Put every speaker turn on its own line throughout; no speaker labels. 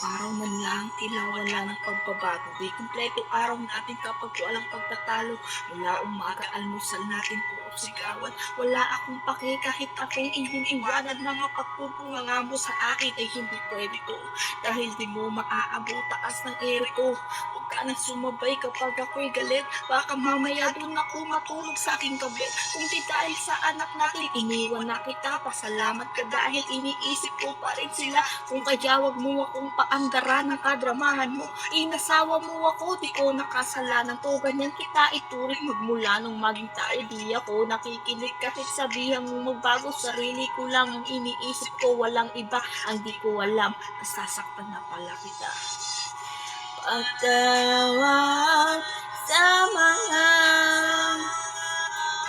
Araw-araw man lang, tila wala ng pagbabago. Di kumpleto araw natin kapag walang pagtatalo. Mula umaga, almusal natin puro sigawan. Wala akong pake kahit ako'y iniiwanan. Mga pagpupunganga mo sa akin ay hindi pwede to. Dahil di mo maaabot taas ng ere ko. Huwag ka nang sumabay kapag ako'y galit. Baka mamaya doon ako matulog sa aking gabi. Kung di dahil sa anak natin, iniwan na kita. Pasalamat ka dahil iniisip ko pa rin sila. Kung kaya wag mo akong paandaran ng kadramahan mo. Inasawa mo ako, di ko nakasalanan to. Ganyan kita ituring magmula nung maging tayo. Di ako nakikinig kahit sabihan mo magbago. Sarili ko lang ang iniisip ko, walang iba. Ang di ko alam, nasasaktan na pala kita. Pagtawad sa mga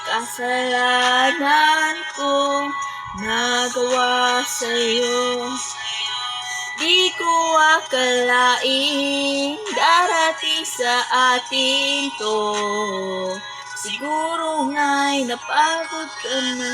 kasalanan kong nagawa sa'yo. Di ko akalaing darating sa atin to. Siguro nga'y napagod ka na.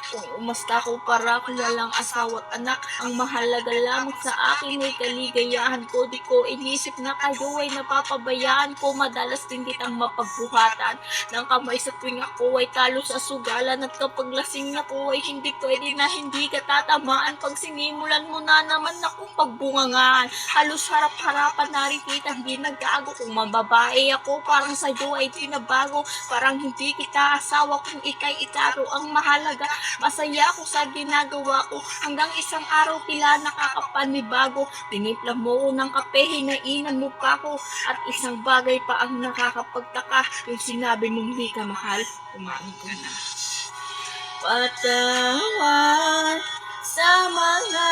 Kung umasta ko para kung walang asawa at anak, ang mahalaga lamang sa akin ay kaligayahan ko. Di ko inisip na kayo ay napapabayaan ko. Madalas din kitang mapagbuhatan ng kamay sa tuwing ako ay talo sa sugalan. At kapag lasing ako ay hindi pwede na hindi ka tatamaan. Pag sinimulan mo na naman akong pagbungangaan, halos harap-harapan nakikita hindi naggago. Kung mababae ako parang sa'yo ay tinabago. Parang hindi kita asawa kung ikay itaro. Ang mahalaga masaya ako sa ginagawa ko. Hanggang isang araw tila nakakapanibago. Tinimpla mo ko ng kape, hinainan mo pa ako. At isang bagay pa ang nakakapagtaka, yung sinabi mong di ka mahal, kumain ka na. Patawad sa mga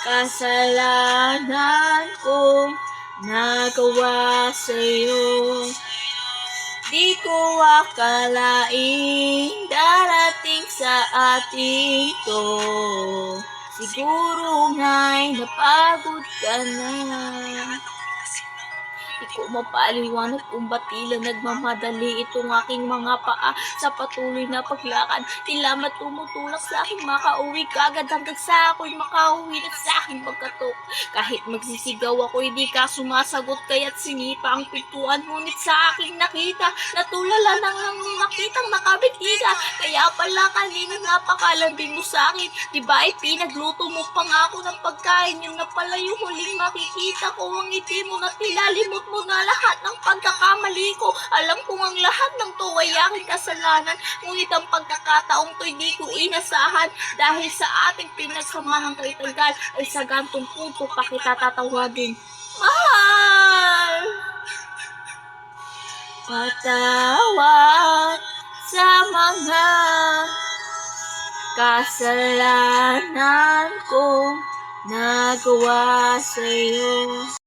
kasalanan kong nagawa sa'yo. Di ko akalaing darating sa atin to. Siguro nga'y napagod ka na. Di ko mapaliwanag kung ba't tila nagmamadali itong aking mga paa sa patuloy na paglakad. Tila matumutulak sa aking makauwi kagad hanggang sa ako'y makauwi na sa aking pagkatok. Kahit magsisigaw ako, hindi ka sumasagot kaya't sinipa ang pintuan. Ngunit sa aking nakita, natulala nang nakitang nakabiti ka. Kaya pala kanina napakalambing mo sa akin. Diba ay pinagluto mo pa nga ako ng pagkain. Yun na pala yung huling makikita ko. Ang ngiti mo na tila limot mo na lahat ng pagkakamali ko. Alam kong ang lahat ng to ay aking kasalanan. Ngunit ang pagkakataong to'y di ko inasahan. Dahil sa ating pinagsamahan kay tagal ay sa gantong punto pa kita tatawagin mahal. Patawad sa mga kasalanan kong nagawa sa'yo.